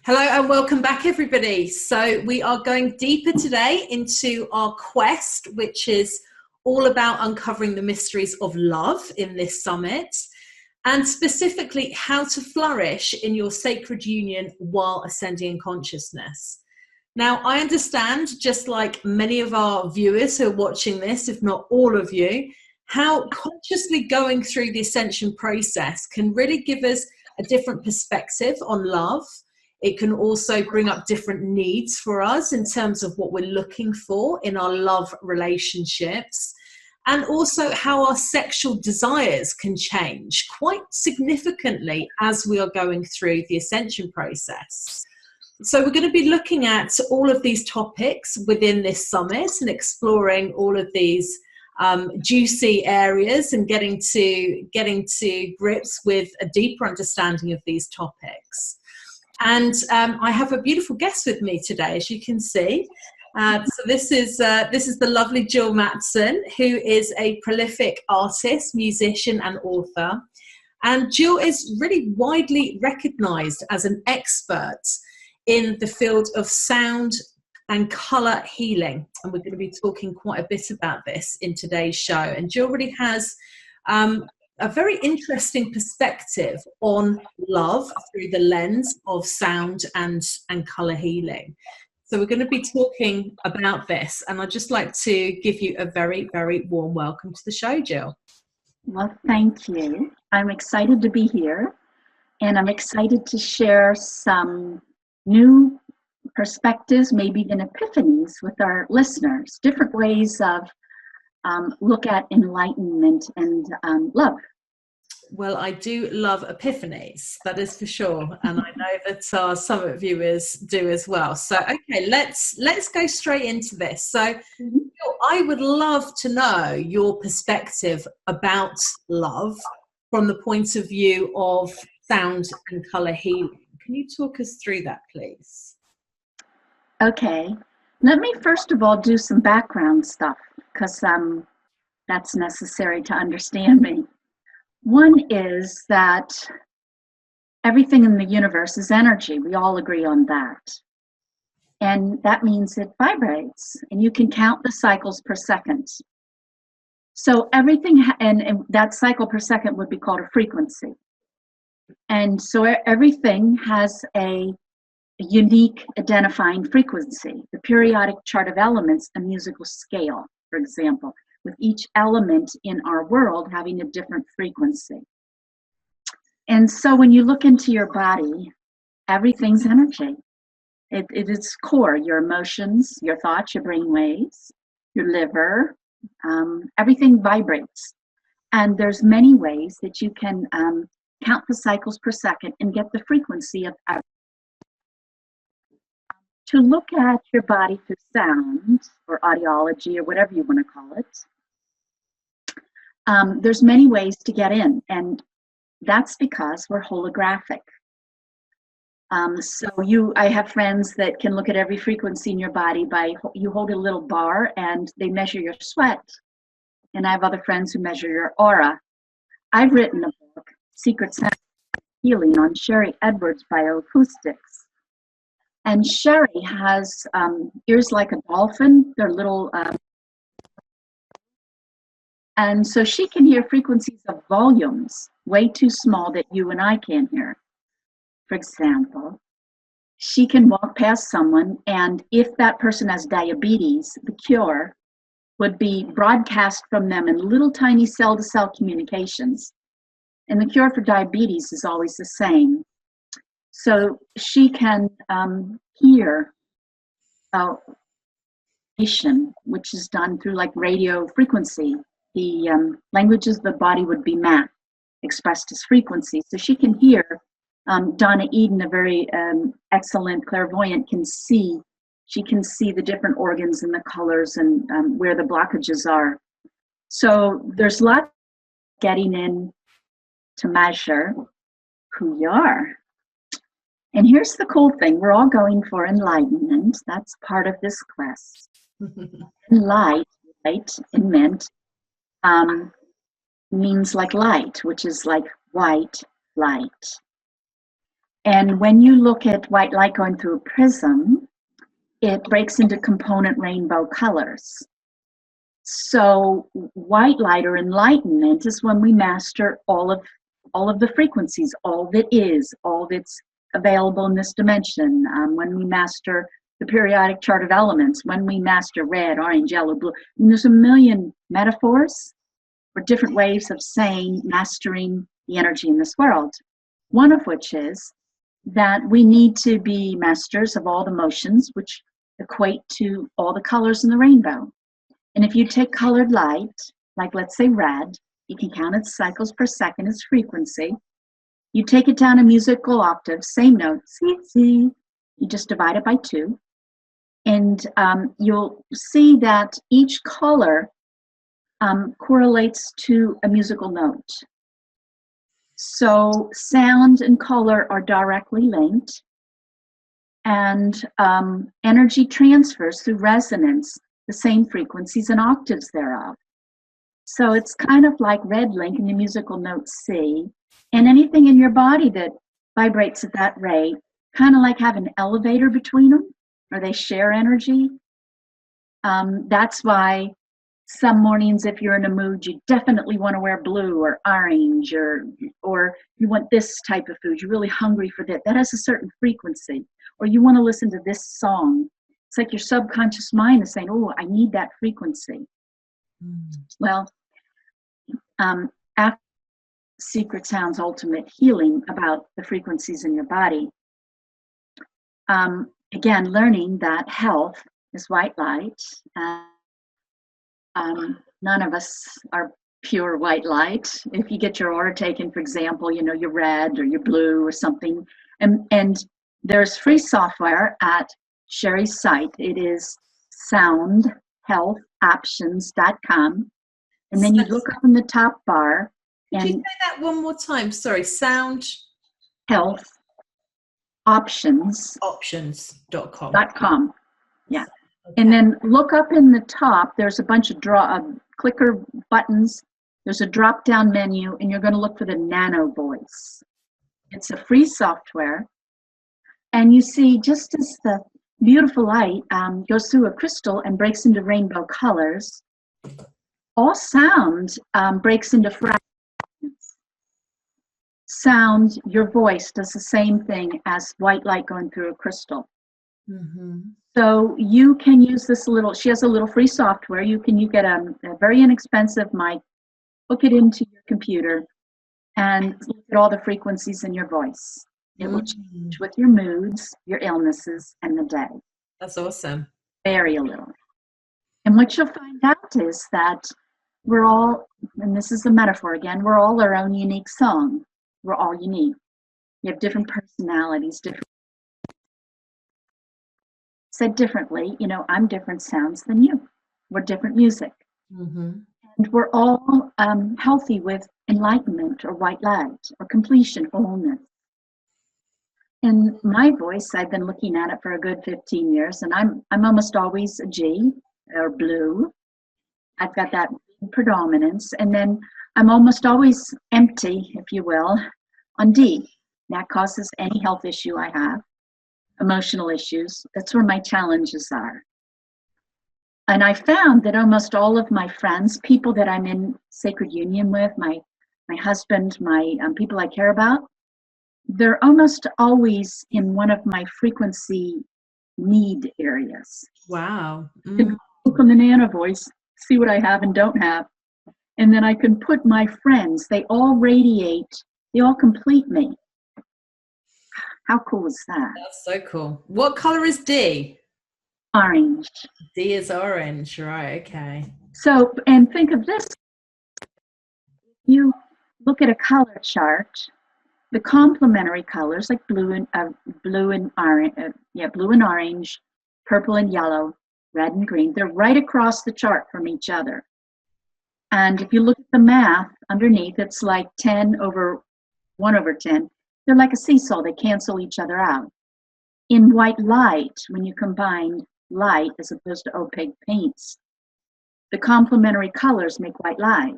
Hello and welcome back, everybody. So we are going deeper today into our quest, which is all about uncovering the mysteries of love in this summit, and specifically how to flourish in your sacred union while ascending in consciousness. Now, I understand, just like many of our viewers who are watching this, if not all of you, how consciously going through the ascension process can really give us a different perspective on love. It can also bring up different needs for us in terms of what we're looking for in our love relationships, and also how our sexual desires can change quite significantly as we are going through the ascension process. So we're going to be looking at all of these topics within this summit and exploring all of these juicy areas and getting to grips with a deeper understanding of these topics. And I have a beautiful guest with me today, as you can see. So this is the lovely Jill Mattson, who is a prolific artist, musician, and author. And Jill is really widely recognized as an expert in the field of sound and color healing. And we're going to be talking quite a bit about this in today's show. And Jill really has a very interesting perspective on love through the lens of sound and color healing. So we're going to be talking about this, and I'd just like to give you a very, very warm welcome to the show, Jill. Well, thank you. I'm excited to be here, and I'm excited to share some new perspectives, maybe even epiphanies with our listeners, different ways of look at enlightenment and love. Well, I do love epiphanies, that is for sure, and I know that our summit viewers do as well. So, okay, let's go straight into this. So, I would love to know your perspective about love from the point of view of sound and color healing. Can you talk us through that, please? Okay, let me first of all do some background stuff, because that's necessary to understand me. One is that everything in the universe is energy. We all agree on that. And that means it vibrates, and you can count the cycles per second. So everything, and that cycle per second would be called a frequency. And so everything has a unique identifying frequency. The periodic chart of elements, a musical scale, for example, with each element in our world having a different frequency. And so when you look into your body, everything's energy. It is core, your emotions, your thoughts, your brain waves, your liver, everything vibrates. And there's many ways that you can count the cycles per second and get the frequency of everything. To look at your body through sound or audiology or whatever you want to call it, there's many ways to get in, and that's because we're holographic. I have friends that can look at every frequency in your body you hold a little bar and they measure your sweat. And I have other friends who measure your aura. I've written a book, Secret Sound Healing, on Sherry Edwards' bioacoustics. And Sherry has ears like a dolphin. They're little, and so she can hear frequencies of volumes way too small that you and I can't hear. For example, she can walk past someone, and if that person has diabetes, the cure would be broadcast from them in little tiny cell-to-cell communications. And the cure for diabetes is always the same. So she can hear which is done through like radio frequency. The languages of the body would be math, expressed as frequency. So she can hear. Donna Eden, a very excellent clairvoyant, she can see the different organs and the colors and where the blockages are. So there's lots getting in to measure who you are. And here's the cool thing, we're all going for enlightenment. That's part of this quest. Light in mint means like light, which is like white light. And when you look at white light going through a prism, it breaks into component rainbow colors. So white light or enlightenment is when we master all of the frequencies, all that is, all that's available in this dimension. When we master the periodic chart of elements, when we master red, orange, yellow, blue. And there's a million metaphors or different ways of saying mastering the energy in this world. One of which is that we need to be masters of all the motions, which equate to all the colors in the rainbow. And if you take colored light, like let's say red, you can count its cycles per second, its frequency. You take it down a musical octave, same note, C, C. You just divide it by 2. And you'll see that each color correlates to a musical note. So sound and color are directly linked, and energy transfers through resonance the same frequencies and octaves thereof. So it's kind of like red link in the musical note C, and anything in your body that vibrates at that rate, kind of like have an elevator between them, or they share energy. That's why some mornings, if you're in a mood, you definitely want to wear blue or orange, or you want this type of food. You're really hungry for that. That has a certain frequency. Or you want to listen to this song. It's like your subconscious mind is saying, oh, I need that frequency. Well, after Secret Sound's ultimate healing about the frequencies in your body, again, learning that health is white light. None of us are pure white light. If you get your aura taken, for example, you're red or you're blue or something. And there's free software at Sherry's site. It is soundhealthoptions.com. And then you look up in the top bar. Could you say that one more time? Sorry, Sound Health Options.com. Yeah. Okay. And then look up in the top, there's a bunch of clicker buttons. There's a drop down menu, and you're going to look for the Nano Voice. It's a free software. And you see, just as the beautiful light goes through a crystal and breaks into rainbow colors, all sound breaks into fragments. Sound, your voice, does the same thing as white light going through a crystal. Mm-hmm. So you can use this she has a little free software. You get a very inexpensive mic, hook it into your computer, and look at all the frequencies in your voice. It will change with your moods, your illnesses, and the day. That's awesome. Vary a little. And what you'll find out is that we're all, and this is a metaphor again, we're all our own unique song. We're all unique. We have different personalities, different. Said differently, I'm different sounds than you. We're different music. Mm-hmm. And we're all healthy with enlightenment or white light or completion, wholeness. In my voice, I've been looking at it for a good 15 years, and I'm almost always a G or blue. I've got that predominance, and then I'm almost always empty, if you will, on D. That causes any health issue I have, emotional issues. That's where my challenges are. And I found that almost all of my friends, people that I'm in sacred union with, my husband, my people I care about, they're almost always in one of my frequency need areas. Wow. Mm. Look on the Nano Voice, see what I have and don't have. And then I can put my friends, they all radiate, they all complete me. How cool is that? That's so cool. What color is D? Orange. D is orange, right? Okay. So, and think of this. You look at a color chart, the complementary colors like blue and orange, purple and yellow, red and green, they're right across the chart from each other. And if you look at the math underneath, it's like 10 over 1 over 10. They're like a seesaw, they cancel each other out. In white light, when you combine light as opposed to opaque paints, the complementary colors make white light.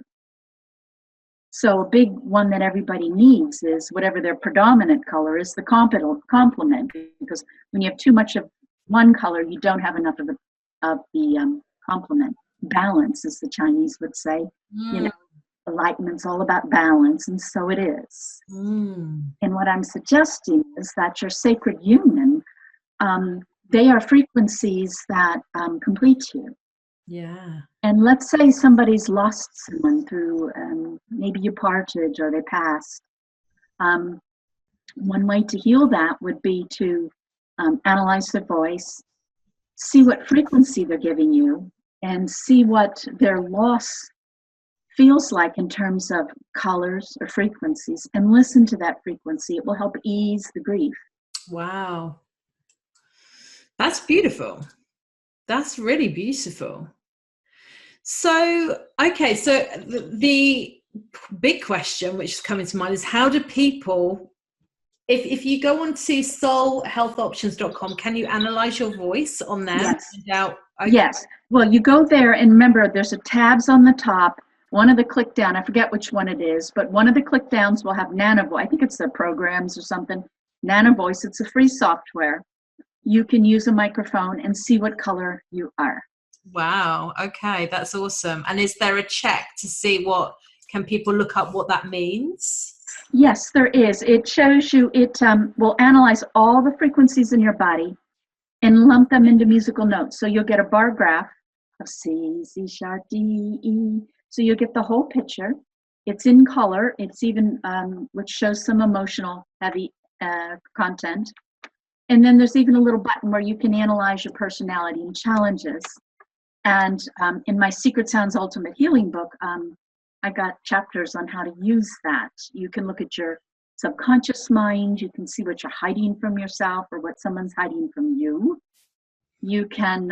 So a big one that everybody needs is whatever their predominant color is, the complement, because when you have too much of one color, you don't have enough of the complement. Balance, as the Chinese would say. You know, enlightenment's all about balance, and so it is. And what I'm suggesting is that your sacred union, they are frequencies that complete you. Yeah. And let's say somebody's lost someone through maybe you parted or they passed. One way to heal that would be to analyze their voice, see what frequency they're giving you, and see what their loss feels like in terms of colors or frequencies, and listen to that frequency. It will help ease the grief. Wow. That's beautiful. That's really beautiful. So, okay, so the big question which is coming to mind is, how do people, if you go on to soulhealthoptions.com, can you analyze your voice on there? Yes. Okay. Yes. Well, you go there and remember there's a tabs on the top. One of the click down, I forget which one it is, but one of the click downs will have Nano Voice. I think it's the programs or something. Nano Voice, it's a free software. You can use a microphone and see what color you are. Wow. Okay. That's awesome. And is there a check to see can people look up what that means? Yes, there is. It shows you, it will analyze all the frequencies in your body and lump them into musical notes. So you'll get a bar graph of C, C sharp, D, E. So you'll get the whole picture. It's in color. It's even, which shows some emotional heavy content. And then there's even a little button where you can analyze your personality and challenges. And in my Secret Sounds Ultimate Healing book, I got chapters on how to use that. You can look at your subconscious mind. You can see what you're hiding from yourself or what someone's hiding from you. You can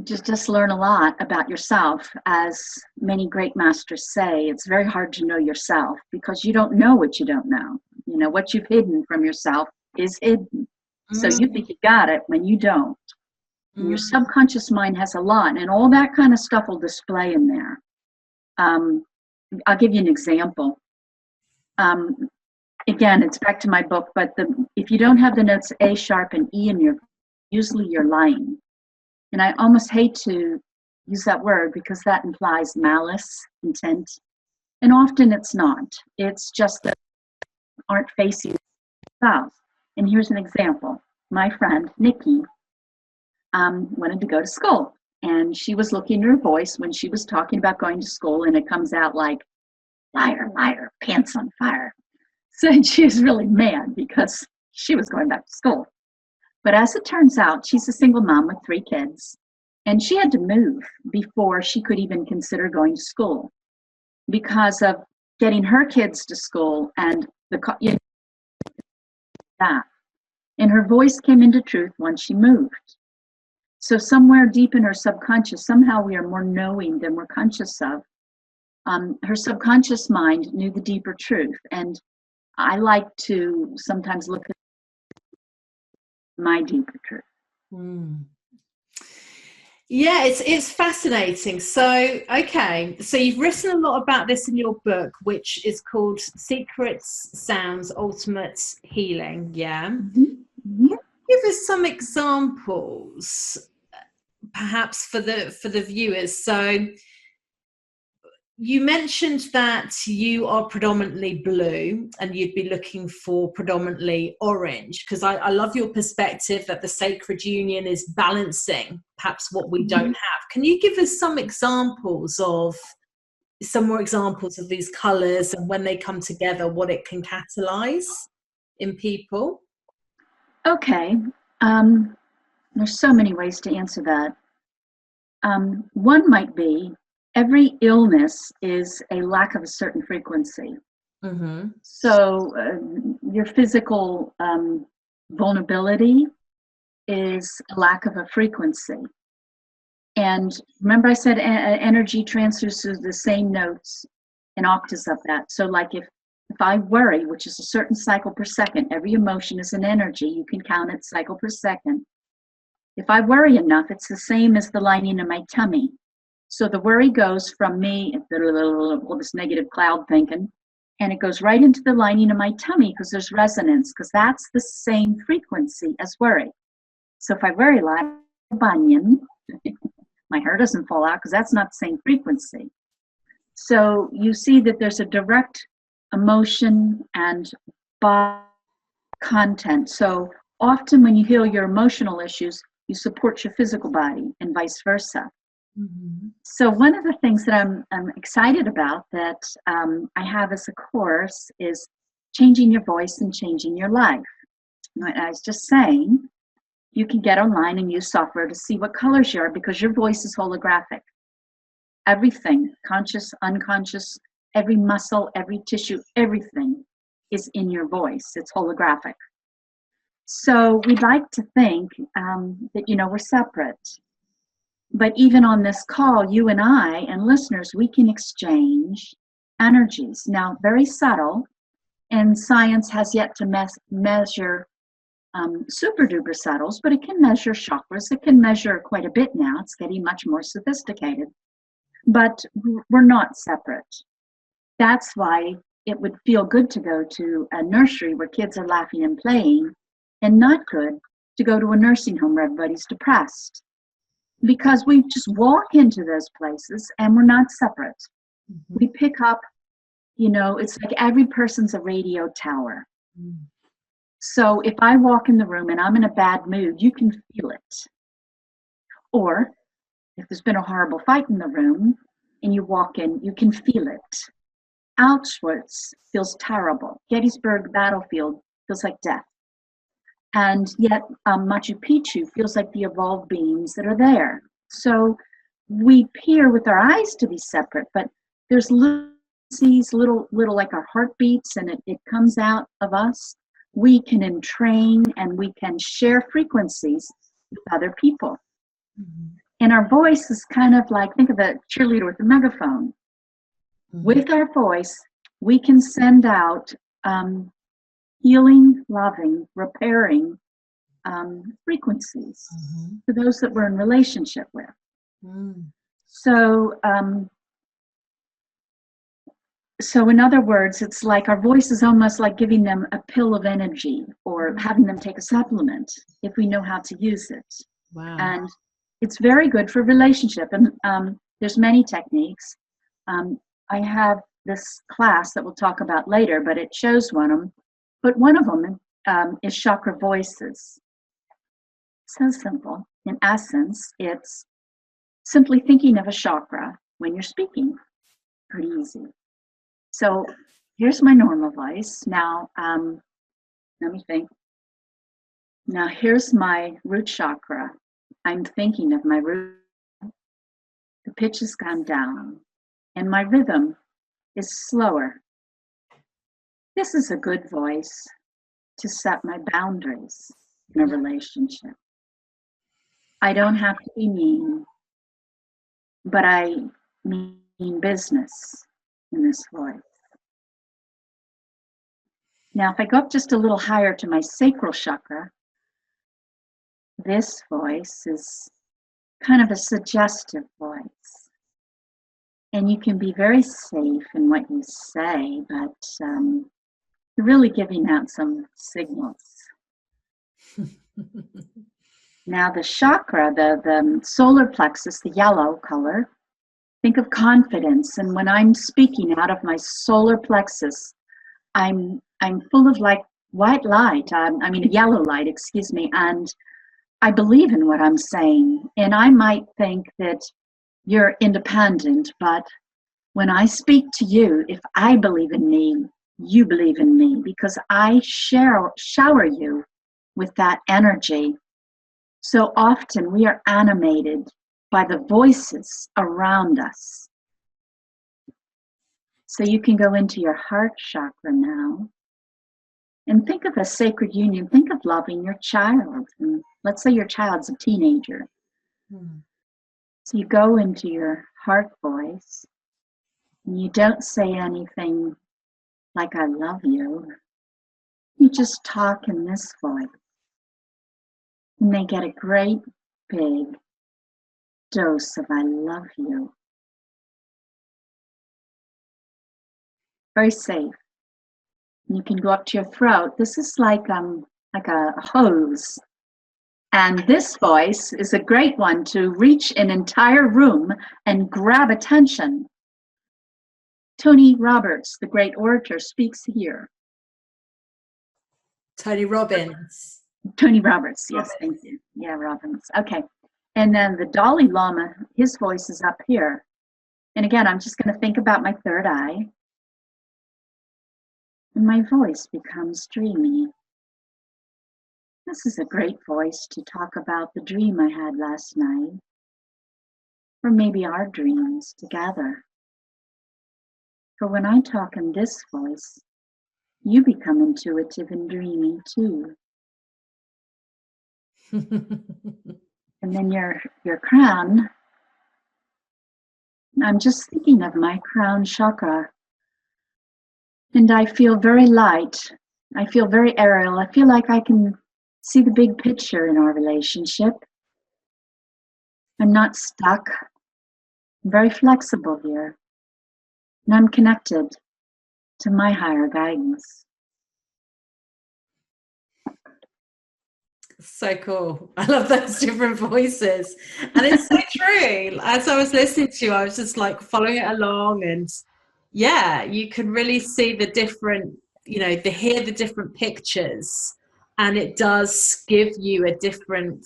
just learn a lot about yourself. As many great masters say, it's very hard to know yourself because you don't know what you don't know. You know, what you've hidden from yourself is hidden. So you think you got it when you don't. And your subconscious mind has a lot, and all that kind of stuff will display in there. I'll give you an example. Again, it's back to my book, but if you don't have the notes A sharp and E in usually you're lying. And I almost hate to use that word because that implies malice, intent. And often it's not. It's just that you aren't facing themselves. And here's an example. My friend, Nikki, wanted to go to school. And she was looking at her voice when she was talking about going to school, and it comes out like, liar, liar, pants on fire. So she was really mad because she was going back to school. But as it turns out, she's a single mom with 3 kids, and she had to move before she could even consider going to school because of getting her kids to school and that. And her voice came into truth once she moved. So somewhere deep in her subconscious, somehow we are more knowing than we're conscious of. Her subconscious mind knew the deeper truth. And I like to sometimes look at my deeper truth. Yeah, it's fascinating. So, okay. So you've written a lot about this in your book, which is called Secrets, Sounds, Ultimate Healing. Yeah. Mm-hmm. Give us some examples, perhaps for the viewers. So you mentioned that you are predominantly blue and you'd be looking for predominantly orange, because I love your perspective that the sacred union is balancing perhaps what we don't have. Can you give us some more examples of these colors and when they come together, what it can catalyze in people? Okay. There's so many ways to answer that. One might be every illness is a lack of a certain frequency. Mm-hmm. So your physical vulnerability is a lack of a frequency. And remember I said energy transfers through the same notes and octaves of that. So like if I worry, which is a certain cycle per second, every emotion is an energy, you can count it cycle per second. If I worry enough, it's the same as the lining of my tummy. So the worry goes from me, all this negative cloud thinking, and it goes right into the lining of my tummy because there's resonance, because that's the same frequency as worry. So if I worry like a bunion, my hair doesn't fall out because that's not the same frequency. So you see that there's a direct emotion and body content. So often when you heal your emotional issues, you support your physical body and vice versa. Mm-hmm. So one of the things that I'm excited about that I have as a course is changing your voice and changing your life. And I was just saying, you can get online and use software to see what colors you are, because your voice is holographic. Everything, conscious, unconscious, every muscle, every tissue, everything is in your voice. It's holographic. So we'd like to think that, we're separate. But even on this call, you and I and listeners, we can exchange energies. Now, very subtle, and science has yet to measure super duper subtles, but it can measure chakras. It can measure quite a bit now. It's getting much more sophisticated. But we're not separate. That's why it would feel good to go to a nursery where kids are laughing and playing, and not good to go to a nursing home where everybody's depressed. Because we just walk into those places and we're not separate. Mm-hmm. We pick up, it's like every person's a radio tower. Mm. So if I walk in the room and I'm in a bad mood, you can feel it. Or if there's been a horrible fight in the room and you walk in, you can feel it. Auschwitz feels terrible. Gettysburg battlefield feels like death. And yet Machu Picchu feels like the evolved beings that are there. So we appear with our eyes to be separate, but there's little like our heartbeats, and it comes out of us. We can entrain and we can share frequencies with other people. Mm-hmm. And our voice is kind of like, think of a cheerleader with a megaphone. Mm-hmm. With our voice, we can send out healing, loving, repairing frequencies to those that we're in relationship with. So in other words, it's like our voice is almost like giving them a pill of energy, or having them take a supplement if we know how to use it. Wow. And it's very good for relationship. And there's many techniques. I have this class that we'll talk about later, but it shows one of them. But one of them is chakra voices. So simple. In essence, it's simply thinking of a chakra when you're speaking. Pretty easy. So here's my normal voice. Now, let me think. Now here's my root chakra. I'm thinking of my root. The pitch has gone down, and my rhythm is slower. This is a good voice to set my boundaries in a relationship. I don't have to be mean, but I mean business in this voice. Now, if I go up just a little higher to my sacral chakra, this voice is kind of a suggestive voice. And you can be very safe in what you say, but you're really giving out some signals. Now the chakra, the solar plexus, the yellow color, think of confidence. And when I'm speaking out of my solar plexus, I'm full of like white light, yellow light, excuse me, and I believe in what I'm saying. And I might think that you're independent, but when I speak to you, if I believe in me, you believe in me, because I shower you with that energy. So often we are animated by the voices around us. So you can go into your heart chakra now and think of a sacred union. Think of loving your child. And let's say your child's a teenager. So you go into your heart voice and you don't say anything like I love you. You just talk in this voice. And they get a great big dose of I love you. very safe. And you can go up to your throat. This is like a hose. And this voice is a great one to reach an entire room and grab attention. Tony Roberts, the great orator, speaks here. Tony Robbins. Tony Roberts, yes, thank you. Yeah, Robbins. Okay. And then the Dalai Lama, his voice is up here. And again, I'm just going to think about my third eye. And my voice becomes dreamy. This is a great voice to talk about the dream I had last night, or maybe our dreams together. For when I talk in this voice, you become intuitive and dreamy too. And then your crown, I'm just thinking of my crown chakra, and I feel very light. I feel very aerial. I feel like I can see the big picture in our relationship. I'm not stuck. I'm very flexible here. And I'm connected to my higher guidance. So cool. I love those different voices. And it's so true. As I was listening to you, I was just like following it along, and yeah, you can really see the different, hear the different pictures, and it does give you a different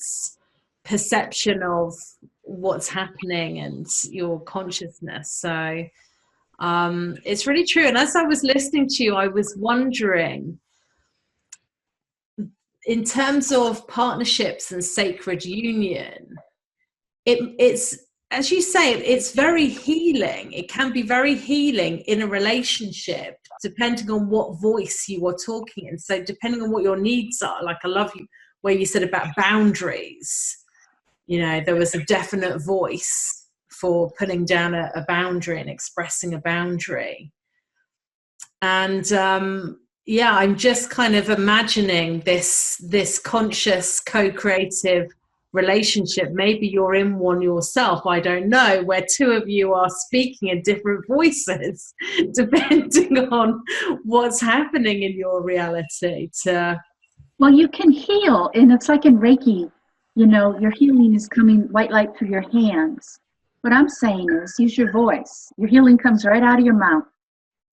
perception of what's happening and your consciousness. So it's really true. And as I was listening to you, I was wondering, in terms of partnerships and sacred union, it's, as you say, it's very healing. It can be very healing in a relationship, depending on what voice you are talking in. So depending on what your needs are, like I love you where you said about boundaries, there was a definite voice for putting down a boundary and expressing a boundary. And yeah, I'm just kind of imagining this conscious co-creative relationship. Maybe you're in one yourself, I don't know, where two of you are speaking in different voices depending on what's happening in your reality. Well, you can heal, and it's like in Reiki, your healing is coming white light through your hands. What I'm saying is use your voice. Your healing comes right out of your mouth.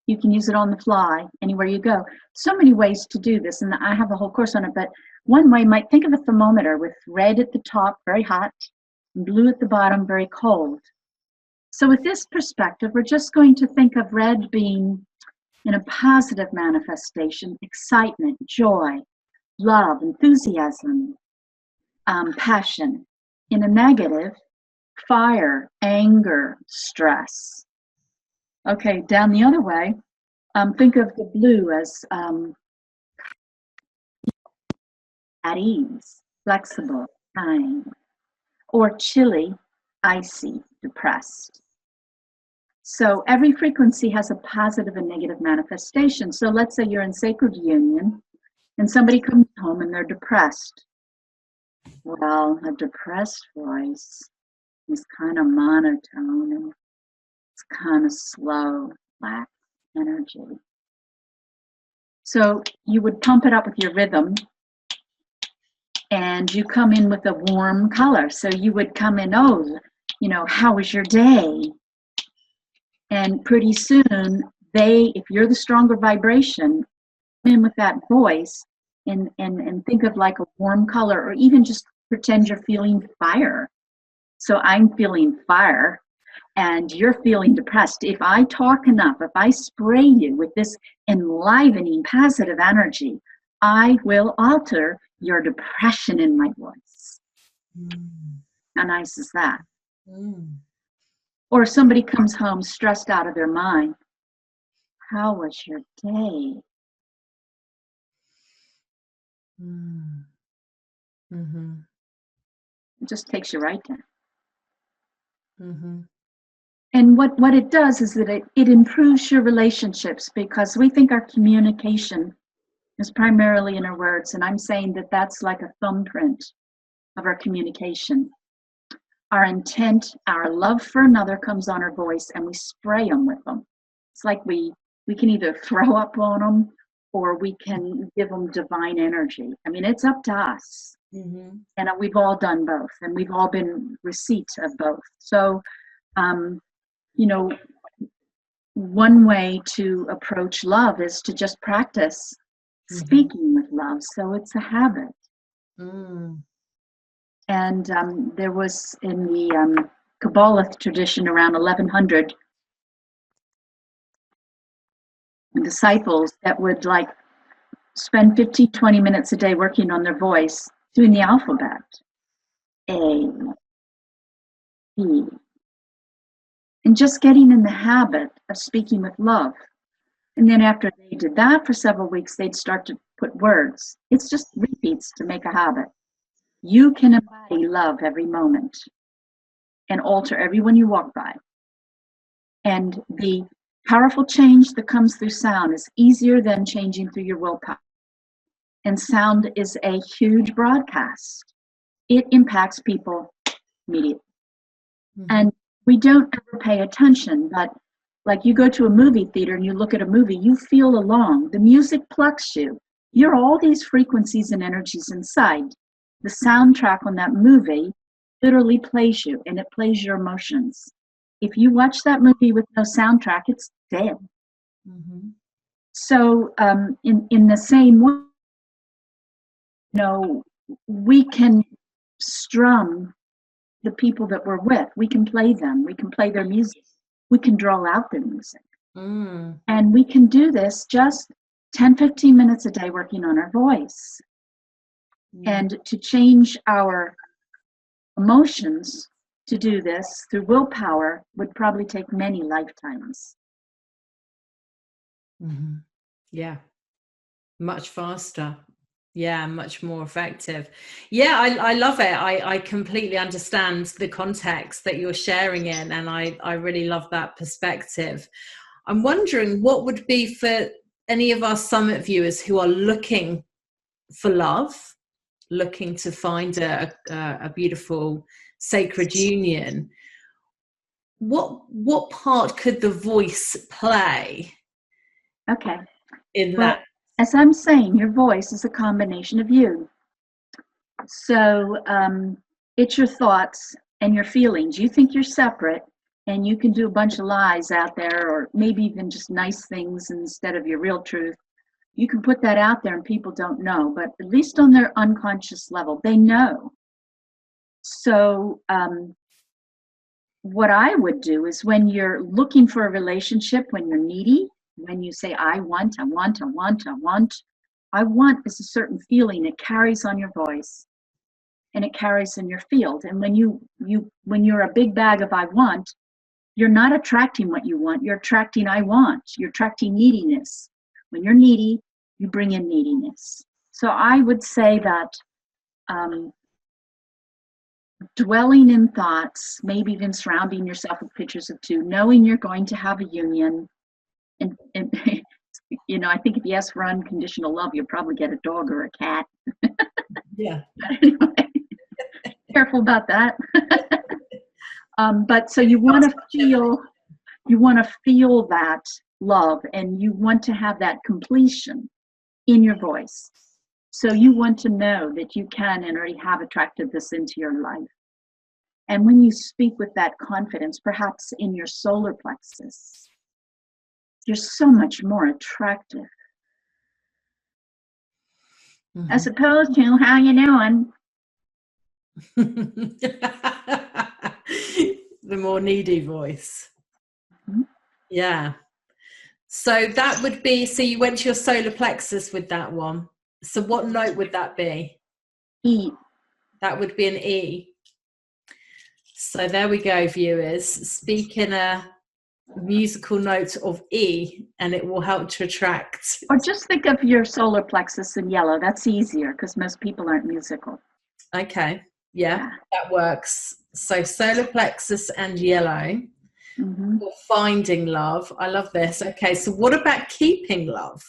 You can use it on the fly, anywhere you go. So many ways to do this, and I have a whole course on it, but one way, you might think of a thermometer with red at the top, very hot, and blue at the bottom, very cold. So with this perspective, we're just going to think of red being in a positive manifestation, excitement, joy, love, enthusiasm, passion. In a negative, fire, anger, stress. Okay, down the other way, think of the blue as at ease, flexible, kind, or chilly, icy, depressed. So every frequency has a positive and negative manifestation. So let's say you're in sacred union and somebody comes home and they're depressed. Well, a depressed voice is kind of monotone and it's kind of slow, black energy. So you would pump it up with your rhythm, and you come in with a warm color. So you would come in, how was your day? And pretty soon, if you're the stronger vibration, come in with that voice and think of like a warm color, or even just pretend you're feeling fire. So I'm feeling fire, and you're feeling depressed. If I talk enough, if I spray you with this enlivening positive energy, I will alter your depression in my voice. How nice is that? Or somebody comes home stressed out of their mind. How was your day? It just takes you right down. And what it does is that it improves your relationships, because we think our communication is primarily in our words. And I'm saying that that's like a thumbprint of our communication. Our intent, our love for another comes on our voice, and we spray them with them. It's like we We can either throw up on them or we can give them divine energy. I mean, it's up to us. Mm-hmm. And we've all done both, and we've all been receipts of both. So, you know, one way to approach love is to just practice speaking with love. So it's a habit. Mm. And there was in the Kabbalah tradition around 1100 disciples that would like spend 15, 20 minutes a day working on their voice, doing the alphabet. A, E, and just getting in the habit of speaking with love. And then after they did that for several weeks, they'd start to put words. It's just repeats to make a habit. You can embody love every moment and alter everyone you walk by. And the powerful change that comes through sound is easier than changing through your willpower. And sound is a huge broadcast. It impacts people immediately. Mm-hmm. And we don't ever pay attention, but like you go to a movie theater and you look at a movie, you feel along. The music plucks you. You're all these frequencies and energies inside. The soundtrack on that movie literally plays you, and it plays your emotions. If you watch that movie with no soundtrack, it's dead. Mm-hmm. So in the same way, you know, we can strum the people that we're with. We can play them. We can play their music. We can draw out their music. Mm. And we can do this just 10, 15 minutes a day working on our voice. Mm. And to change our emotions to do this through willpower would probably take many lifetimes. Mm-hmm. Yeah. Much faster. Yeah, much more effective. Yeah, I love it. I completely understand the context that you're sharing in, and I really love that perspective. I'm wondering what would be for any of our summit viewers who are looking for love, looking to find a beautiful sacred union. What part could the voice play? Okay. In that. As I'm saying, your voice is a combination of you. So it's your thoughts and your feelings. You think you're separate, and you can do a bunch of lies out there, or maybe even just nice things instead of your real truth. You can put that out there and people don't know, but at least on their unconscious level, they know. So what I would do is when you're looking for a relationship, when you're needy, when you say, I want is a certain feeling. It carries on your voice and it carries in your field. And when you're a big bag of I want, you're not attracting what you want. You're attracting I want. You're attracting neediness. When you're needy, you bring in neediness. So I would say that dwelling in thoughts, maybe even surrounding yourself with pictures of two, knowing you're going to have a union, and you know, I think if you ask for unconditional love, you'll probably get a dog or a cat. Yeah. Anyway, careful about that. But so you want to feel that love, and you want to have that completion in your voice. So you want to know that you can and already have attracted this into your life. And when you speak with that confidence, perhaps in your solar plexus, you're so much more attractive. Mm-hmm. As opposed to, how you doing? The more needy voice. Mm-hmm. Yeah. So that would be, so you went to your solar plexus with that one. So what note would that be? E. That would be an E. So there we go, viewers. Speak in a musical note of E, and it will help to attract. Or just think of your solar plexus in yellow. That's easier because most people aren't musical. Okay. Yeah, that works. So solar plexus and yellow. Mm-hmm. For finding love. I love this. Okay, so what about keeping love?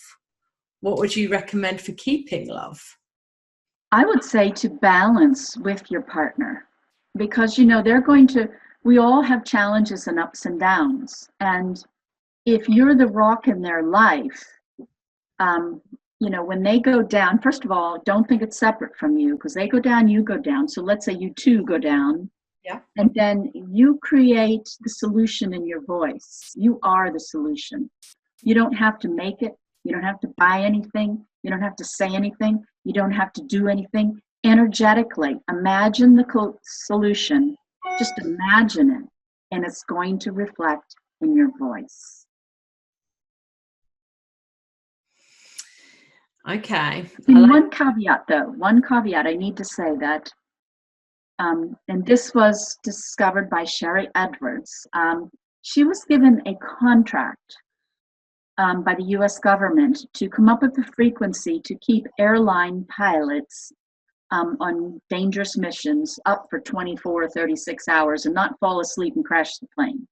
What would you recommend for keeping love? I would say to balance with your partner, because, you know, we all have challenges and ups and downs. And if you're the rock in their life, you know, when they go down, first of all, don't think it's separate from you, because they go down, you go down. So let's say you two go down. Yeah. And then you create the solution in your voice. You are the solution. You don't have to make it. You don't have to buy anything. You don't have to say anything. You don't have to do anything. Energetically, imagine the solution. Just imagine it. And it's going to reflect in your voice. Okay. And one caveat, though, I need to say that, and this was discovered by Sherry Edwards. She was given a contract by the US government to come up with a frequency to keep airline pilots on dangerous missions up for 24 or 36 hours and not fall asleep and crash the plane.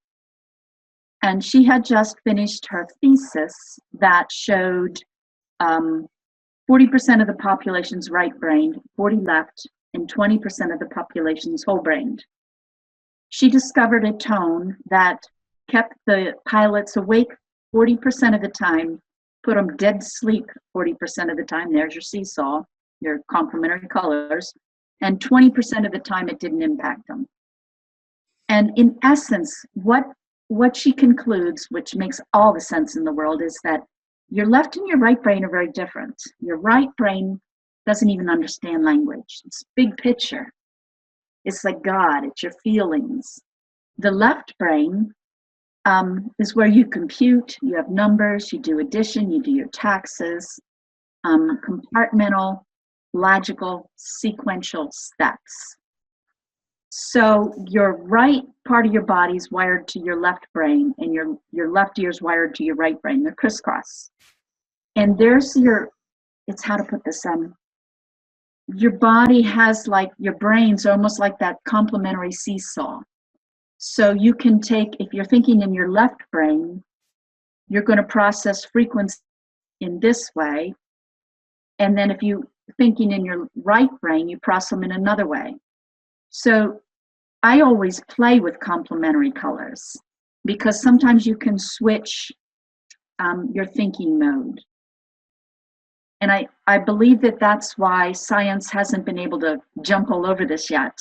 And she had just finished her thesis that showed 40% of the population's right-brained, 40 left, and 20% of the population's whole-brained. She discovered a tone that kept the pilots awake 40% of the time, put them dead sleep 40% of the time. There's your seesaw, your complementary colors. And 20% of the time it didn't impact them. And in essence, what she concludes, which makes all the sense in the world, is that your left and your right brain are very different. Your right brain doesn't even understand language. It's big picture. It's like God, it's your feelings. The left brain is where you compute, you have numbers, you do addition, you do your taxes, compartmental, logical, sequential steps. So your right part of your body is wired to your left brain, and your left ear is wired to your right brain. They're crisscross. And there's it's how to put this, your body has, like, your brain's almost like that complementary seesaw. So you can take, if you're thinking in your left brain, you're going to process frequency in this way. And then if you're thinking in your right brain, you process them in another way. So I always play with complementary colors, because sometimes you can switch your thinking mode. And I believe that that's why science hasn't been able to jump all over this yet,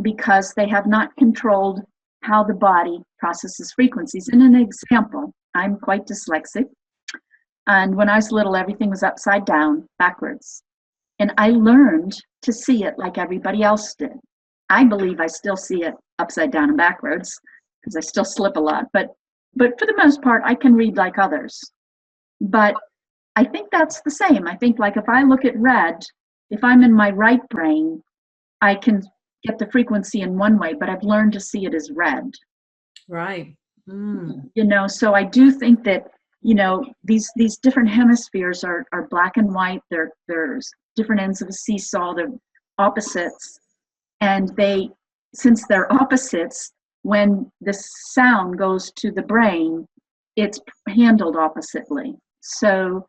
because they have not controlled how the body processes frequencies. And an example, I'm quite dyslexic. And when I was little, everything was upside down, backwards. And I learned to see it like everybody else did. I believe I still see it upside down and backwards, because I still slip a lot. But for the most part, I can read like others. But I think that's the same. I think, like, if I look at red, if I'm in my right brain, I can get the frequency in one way, but I've learned to see it as red. Right. Mm. You know, so I do think that, you know, these different hemispheres are black and white. There's different ends of a seesaw. They're opposites. And since they're opposites, when the sound goes to the brain, it's handled oppositely. So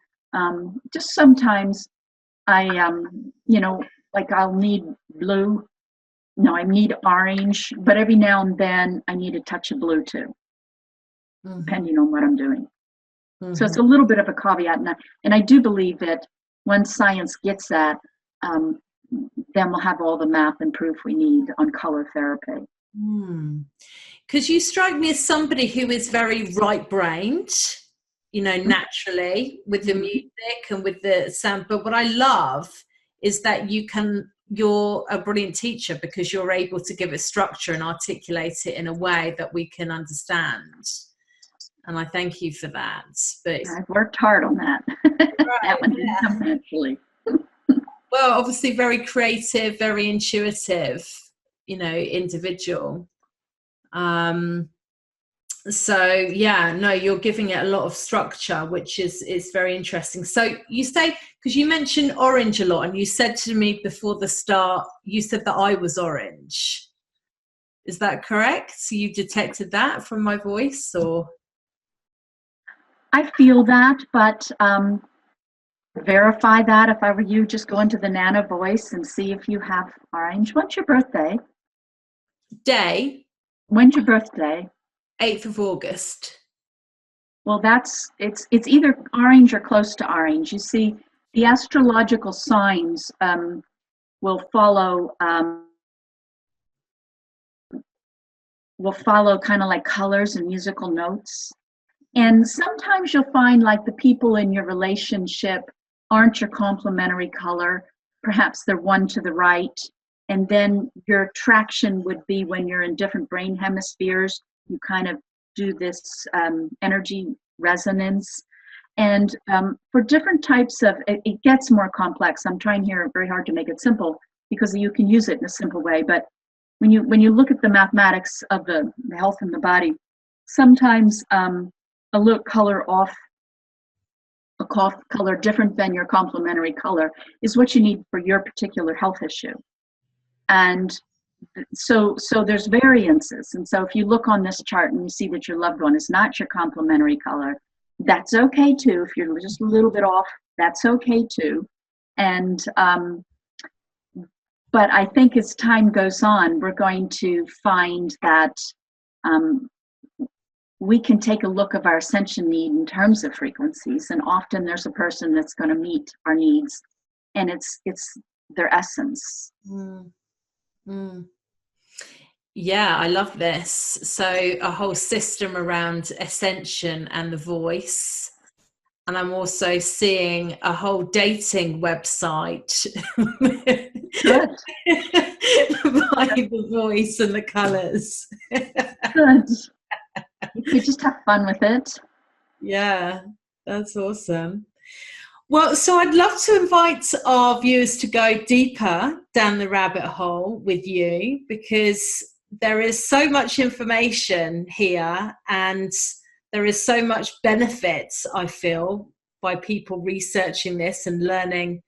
just sometimes I, you know, like, I'll need blue. No, I need orange, but every now and then I need a touch of blue too, depending on what I'm doing. Mm-hmm. So it's a little bit of a caveat. And I do believe that once science gets that, then we'll have all the math and proof we need on color therapy. Because you strike me as somebody who is very right-brained, you know, naturally, with the music and with the sound. But what I love is that you're a brilliant teacher, because you're able to give it structure and articulate it in a way that we can understand. And I thank you for that. But I've worked hard on that. Right, that one didn't come naturally. Well, obviously very creative, very intuitive, you know, individual. So yeah, no, you're giving it a lot of structure, which is very interesting. So you say, because you mentioned orange a lot, and you said to me before the start, you said that I was orange. Is that correct? So you detected that from my voice, or? I feel that, but verify that. If I were you, just go into the Nana voice and see if you have orange. When's your birthday? Day. When's your birthday? 8th of August. Well, it's either orange or close to orange. You see, the astrological signs will follow kind of like colors and musical notes. And sometimes you'll find like the people in your relationship aren't your complementary color. Perhaps they're one to the right. And then your attraction would be when you're in different brain hemispheres. You kind of do this energy resonance. And for different types of, it gets more complex. I'm trying here very hard to make it simple because you can use it in a simple way. But when you look at the mathematics of the health in the body, sometimes a little color off, a color different than your complementary color is what you need for your particular health issue. And so there's variances. And so if you look on this chart and you see that your loved one is not your complementary color, that's okay too. If you're just a little bit off, that's okay too. And but I think as time goes on, we're going to find that we can take a look of our ascension need in terms of frequencies, and often there's a person that's going to meet our needs, and it's their essence. Yeah, I love this. So a whole system around ascension and the voice. And I'm also seeing a whole dating website Good. by the voice and the colors. Good. You just have fun with it. Yeah, that's awesome. Well, so I'd love to invite our viewers to go deeper down the rabbit hole with you, because there is so much information here, and there is so much benefits, I feel, by people researching this and learning,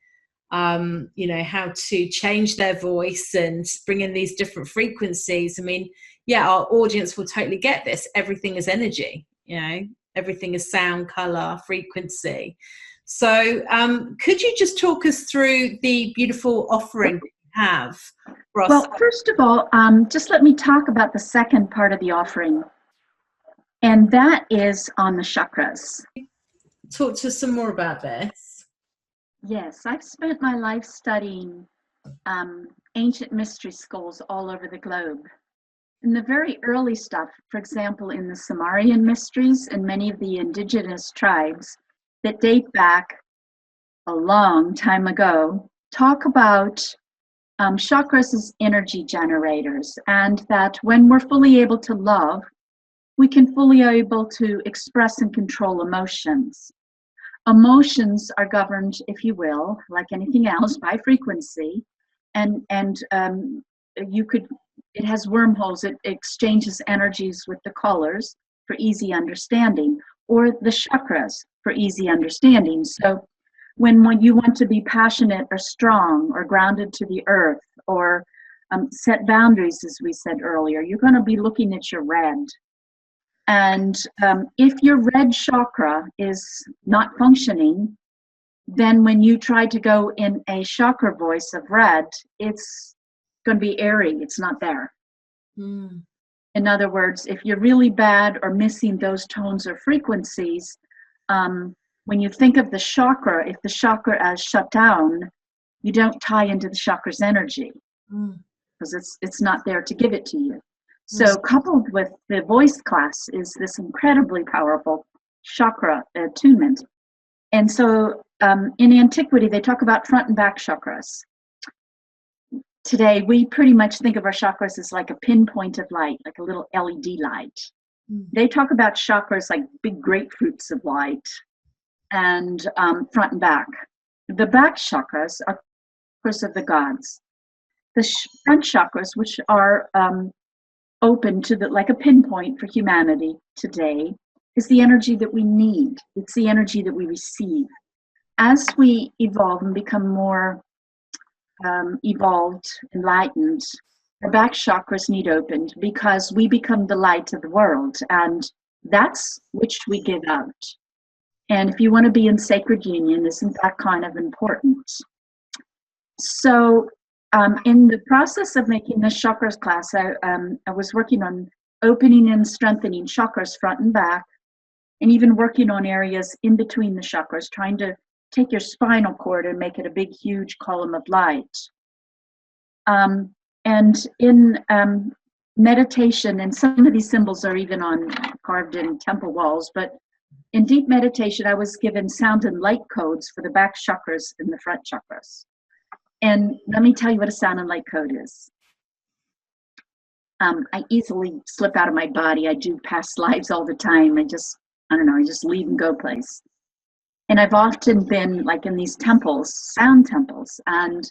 how to change their voice and bring in these different frequencies. I mean, yeah, our audience will totally get this. Everything is energy, everything is sound, color, frequency. So could you just talk us through the beautiful offering that you have for us? Well, first of all, just let me talk about the second part of the offering, and that is on the chakras. Talk to us some more about this. Yes, I've spent my life studying ancient mystery schools all over the globe. In the very early stuff, for example, in the Sumerian mysteries and many of the indigenous tribes that date back a long time ago, talk about chakras as energy generators, and that when we're fully able to love, we can fully able to express and control emotions. Emotions are governed, if you will, like anything else, by frequency, and it has wormholes. It exchanges energies with the colors for easy understanding, or the chakras for easy understanding. So when you want to be passionate or strong or grounded to the earth, or set boundaries, as we said earlier, you're going to be looking at your red. And if your red chakra is not functioning, then when you try to go in a chakra voice of red, it's going to be airy. It's not there. In other words, if you're really bad or missing those tones or frequencies, when you think of the chakra, if the chakra is shut down, you don't tie into the chakra's energy because it's not there to give it to you. So coupled with the voice class is this incredibly powerful chakra attunement. And so in antiquity, they talk about front and back chakras. Today, we pretty much think of our chakras as like a pinpoint of light, like a little LED light. They talk about chakras like big grapefruits of light, and front and back. The back chakras are chakras of the gods. The front chakras, which are open to like a pinpoint for humanity today, is the energy that we need. It's the energy that we receive. As we evolve and become more evolved, enlightened, our back chakras need opened because we become the light of the world, and that's which we give out. And if you want to be in sacred union, isn't that kind of important? So in the process of making this chakras class, I was working on opening and strengthening chakras front and back, and even working on areas in between the chakras, trying to take your spinal cord and make it a big, huge column of light. And in meditation, and some of these symbols are even carved in temple walls, but in deep meditation, I was given sound and light codes for the back chakras and the front chakras. And let me tell you what a sound and light code is. I easily slip out of my body. I do past lives all the time. I just leave and go place. And I've often been like in these temples, sound temples, and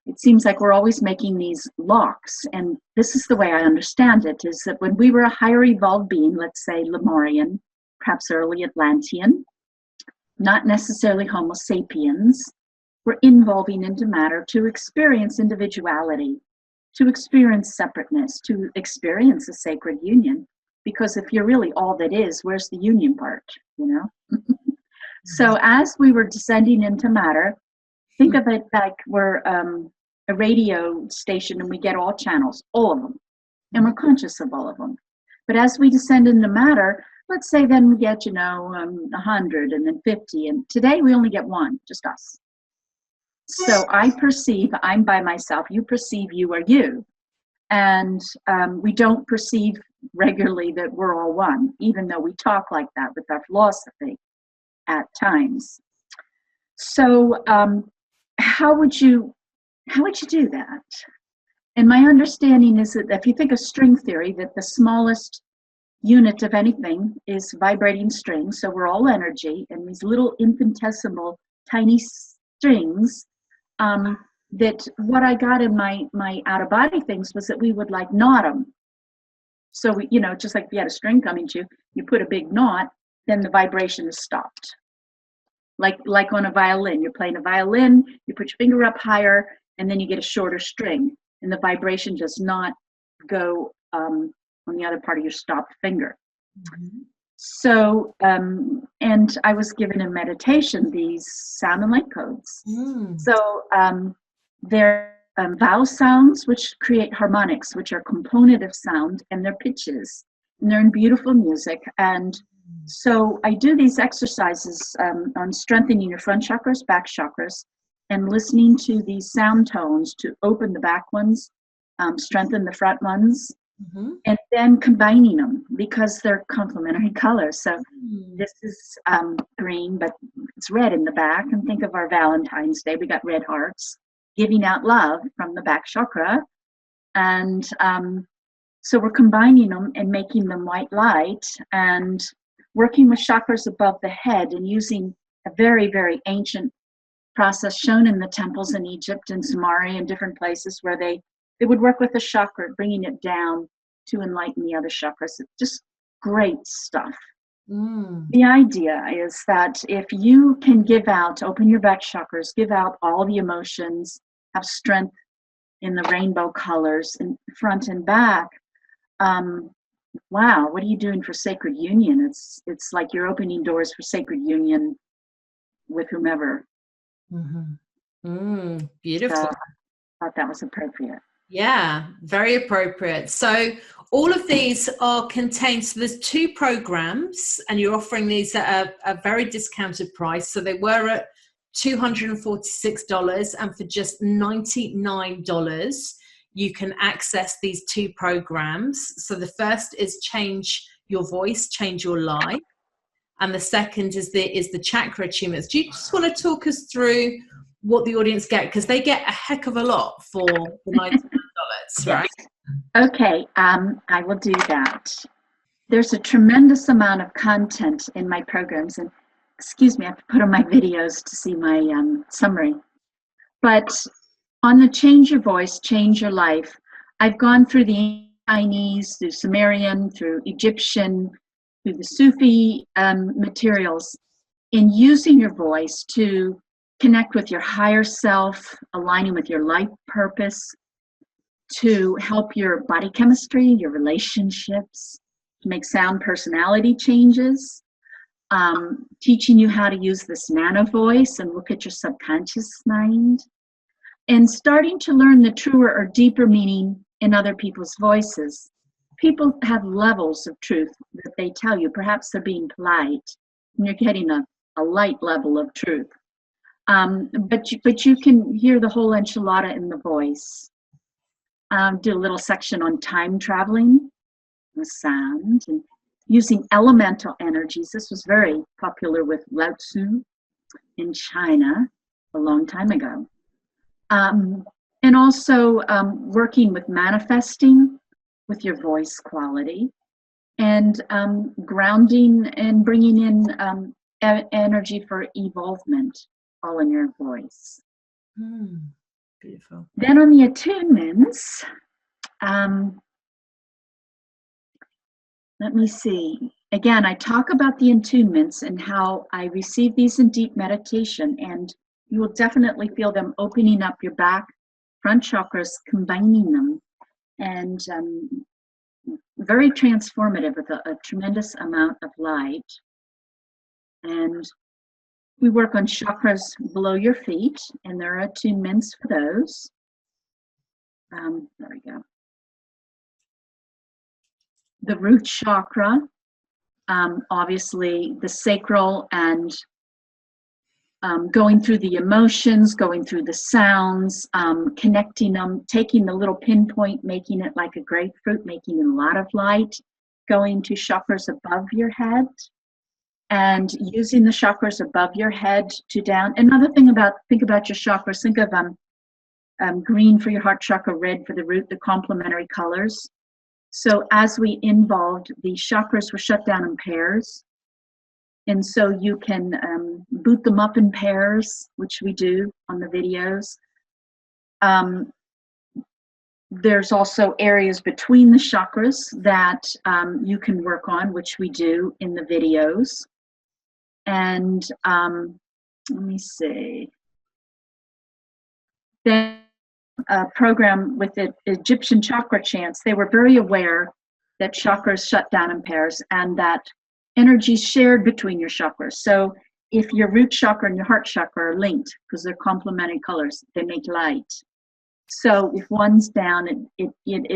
it seems like we're always making these locks. And this is the way I understand it, is that when we were a higher evolved being, let's say Lemurian, perhaps early Atlantean, not necessarily Homo sapiens, we're evolving into matter to experience individuality, to experience separateness, to experience a sacred union. Because if you're really all that is, where's the union part, you know? So as we were descending into matter, think of it like we're a radio station and we get all channels, all of them, and we're conscious of all of them. But as we descend into matter, let's say then we get, 100 and then 50, and today we only get one, just us. So I perceive I'm by myself, you perceive you are you. And we don't perceive regularly that we're all one, even though we talk like that with our philosophy at times. So how would you do that? And my understanding is that if you think of string theory, that the smallest unit of anything is vibrating strings. So we're all energy, and these little infinitesimal tiny strings, that what I got in my out-of-body things was that we would like knot them. So we, just like if you had a string coming to you, you put a big knot, then the vibration is stopped. Like on a violin, you're playing a violin, you put your finger up higher, and then you get a shorter string, and the vibration does not go on the other part of your stopped finger. Mm-hmm. So, and I was given in meditation these sound and light codes. Mm. So they're vowel sounds, which create harmonics, which are component of sound, and they're pitches, and they're in beautiful music. And so I do these exercises on strengthening your front chakras, back chakras, and listening to these sound tones to open the back ones, strengthen the front ones, mm-hmm. and then combining them because they're complementary colors. So this is green, but it's red in the back. And think of our Valentine's Day. We got red hearts, giving out love from the back chakra. And so we're combining them and making them white light and working with chakras above the head and using a very, very ancient process shown in the temples in Egypt and Sumari and different places where they would work with the chakra, bringing it down to enlighten the other chakras. It's just great stuff. Mm. The idea is that if you can give out, open your back chakras, give out all the emotions, have strength in the rainbow colors in front and back, wow, what are you doing for sacred union? It's like you're opening doors for sacred union with whomever. Mm-hmm. Beautiful. So I thought that was appropriate. Yeah, very appropriate. So all of these are contained, so there's 2 programs, and you're offering these at a very discounted price. So they were at $246, and for just $99 you can access these 2 programs. So the first is Change Your Voice, Change Your Life, and the second is the chakra attunements. Do you just want to talk us through what the audience get, because they get a heck of a lot for the $99, right? Okay, I will do that. There's a tremendous amount of content in my programs, and excuse me, I have to put on my videos to see my summary. But on the Change Your Voice, Change Your Life, I've gone through the Chinese, through Sumerian, through Egyptian, through the Sufi materials, in using your voice to connect with your higher self, aligning with your life purpose, to help your body chemistry, your relationships, to make sound personality changes, teaching you how to use this nano voice and look at your subconscious mind, and starting to learn the truer or deeper meaning in other people's voices. people have levels of truth that they tell you. Perhaps they're being polite, and you're getting a light level of truth. But you can hear the whole enchilada in the voice. Do a little section on time traveling, the sound, and using elemental energies. This was very popular with Lao Tzu in China a long time ago. And also working with manifesting with your voice quality, and grounding and bringing in energy for evolvement, all in your voice. Beautiful. Then on the attunements, let me see. Again, I talk about the attunements and how I receive these in deep meditation, and you will definitely feel them opening up your back, front chakras, combining them, and very transformative with a tremendous amount of light. And we work on chakras below your feet, and there are attunements for those. There we go. The root chakra, obviously the sacral, and going through the emotions, going through the sounds, connecting them, taking the little pinpoint, making it like a grapefruit, making a lot of light, going to chakras above your head, and using the chakras above your head to down. Another thing think about your chakras. Think of green for your heart chakra, red for the root, the complementary colors. So as we involved, the chakras were shut down in pairs. And so you can boot them up in pairs, which we do on the videos. There's also areas between the chakras that you can work on, which we do in the videos. And let me see. Then a program with the Egyptian chakra chants, they were very aware that chakras shut down in pairs and that energy shared between your chakras. So if your root chakra and your heart chakra are linked, because they're complementary colors, they make light. So if one's down, it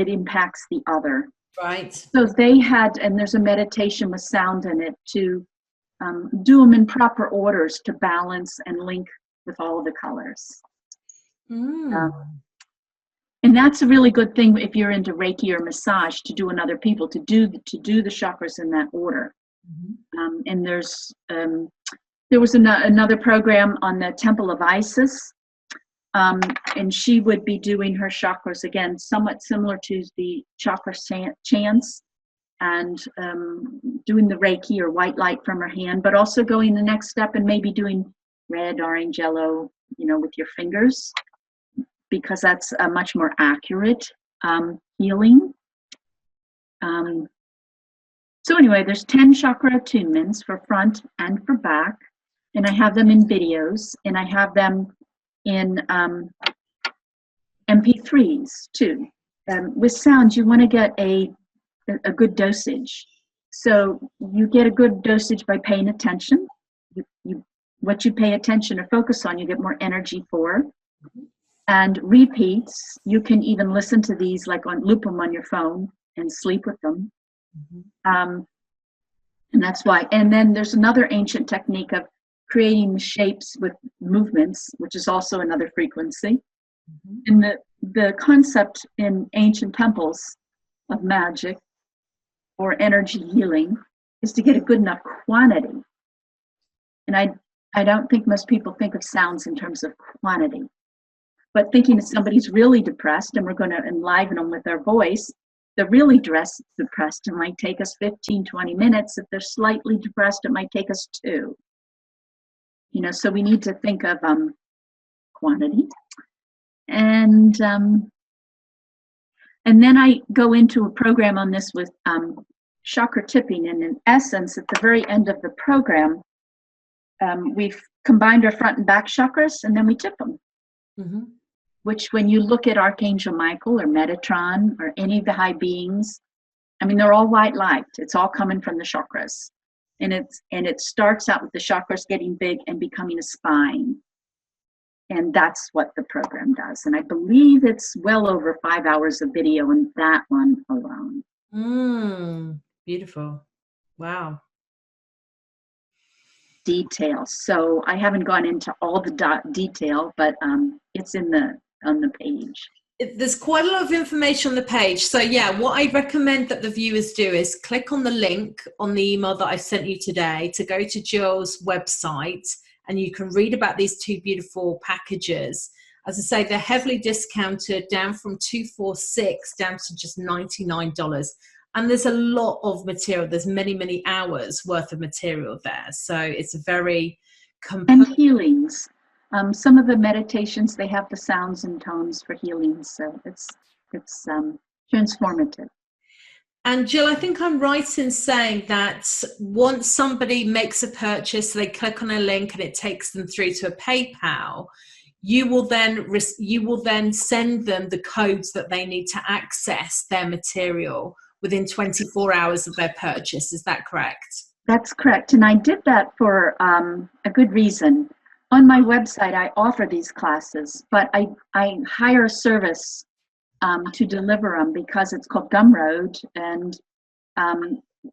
impacts the other. Right. So they had, and there's a meditation with sound in it to do them in proper orders to balance and link with all of the colors. And that's a really good thing if you're into Reiki or massage, to do on other people, to do the chakras in that order. And there was another program on the Temple of Isis, and she would be doing her chakras again, somewhat similar to the chakra chants, and doing the Reiki or white light from her hand, but also going the next step and maybe doing red, orange, yellow, with your fingers, because that's a much more accurate healing. So anyway, there's 10 chakra attunements for front and for back, and I have them in videos, and I have them in MP3s too. With sound, you want to get a good dosage. So you get a good dosage by paying attention. What you pay attention or focus on, you get more energy for. And repeats, you can even listen to these, like loop them on your phone and sleep with them. And that's why. And then there's another ancient technique of creating shapes with movements, which is also another frequency. And the concept in ancient temples of magic or energy healing is to get a good enough quantity. And I don't think most people think of sounds in terms of quantity. But thinking if somebody's really depressed and we're going to enliven them with our voice, they're really depressed, it might take us 15, 20 minutes. If they're slightly depressed, it might take us 2. So we need to think of quantity. And then I go into a program on this with chakra tipping. And in essence, at the very end of the program, we've combined our front and back chakras, and then we tip them. Which, when you look at Archangel Michael or Metatron or any of the high beings, they're all white light. It's all coming from the chakras. And it starts out with the chakras getting big and becoming a spine. And that's what the program does. And I believe it's well over 5 hours of video in that one alone. Beautiful. Wow. Details. So I haven't gone into all the detail, but it's on the page. There's quite a lot of information on the page. So yeah, what I recommend that the viewers do is click on the link on the email that I sent you today to go to Jill's website, and you can read about these two beautiful packages. As I say, they're heavily discounted, down from $246 down to just $99. And there's a lot of material. There's many, many hours worth of material there. So it's a very and healings. Some of the meditations, they have the sounds and tones for healing, so it's transformative. And Jill, I think I'm right in saying that once somebody makes a purchase, they click on a link and it takes them through to a PayPal. You will then send them the codes that they need to access their material within 24 hours of their purchase. Is that correct? That's correct. And I did that for a good reason. On my website, I offer these classes, but I hire a service to deliver them because it's called Gumroad. And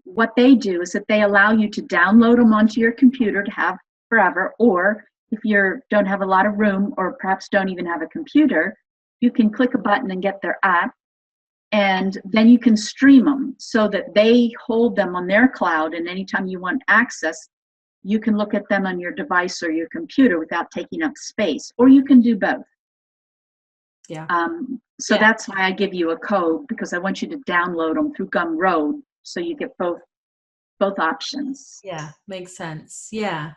what they do is that they allow you to download them onto your computer to have forever, or if you don't have a lot of room or perhaps don't even have a computer, you can click a button and get their app, and then you can stream them so that they hold them on their cloud, and anytime you want access, you can look at them on your device or your computer without taking up space, or you can do both. Yeah. So that's why I give you a code, because I want you to download them through Gumroad so you get both options. Yeah, makes sense. Yeah.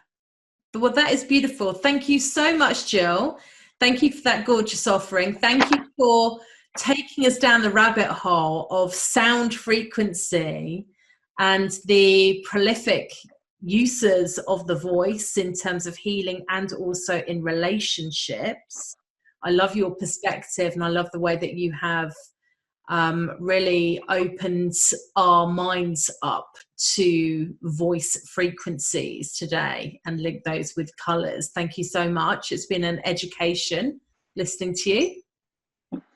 Well, that is beautiful. Thank you so much, Jill. Thank you for that gorgeous offering. Thank you for taking us down the rabbit hole of sound frequency and the prolific uses of the voice in terms of healing and also in relationships. I love your perspective, and I love the way that you have really opened our minds up to voice frequencies today and link those with colors. Thank you so much. It's been an education listening to you.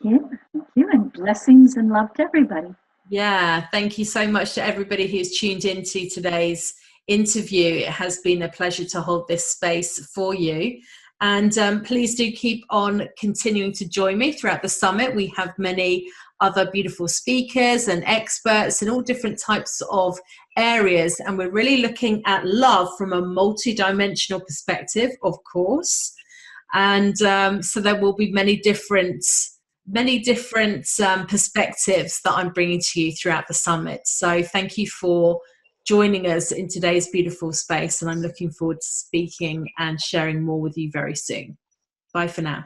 Thank you, and blessings and love to everybody. Yeah, thank you so much to everybody who's tuned into today's interview. It has been a pleasure to hold this space for you. And please do keep on continuing to join me throughout the summit. We have many other beautiful speakers and experts in all different types of areas. And we're really looking at love from a multi-dimensional perspective, of course. And so there will be many different perspectives that I'm bringing to you throughout the summit. So thank you for joining us in today's beautiful space, and I'm looking forward to speaking and sharing more with you very soon. Bye for now.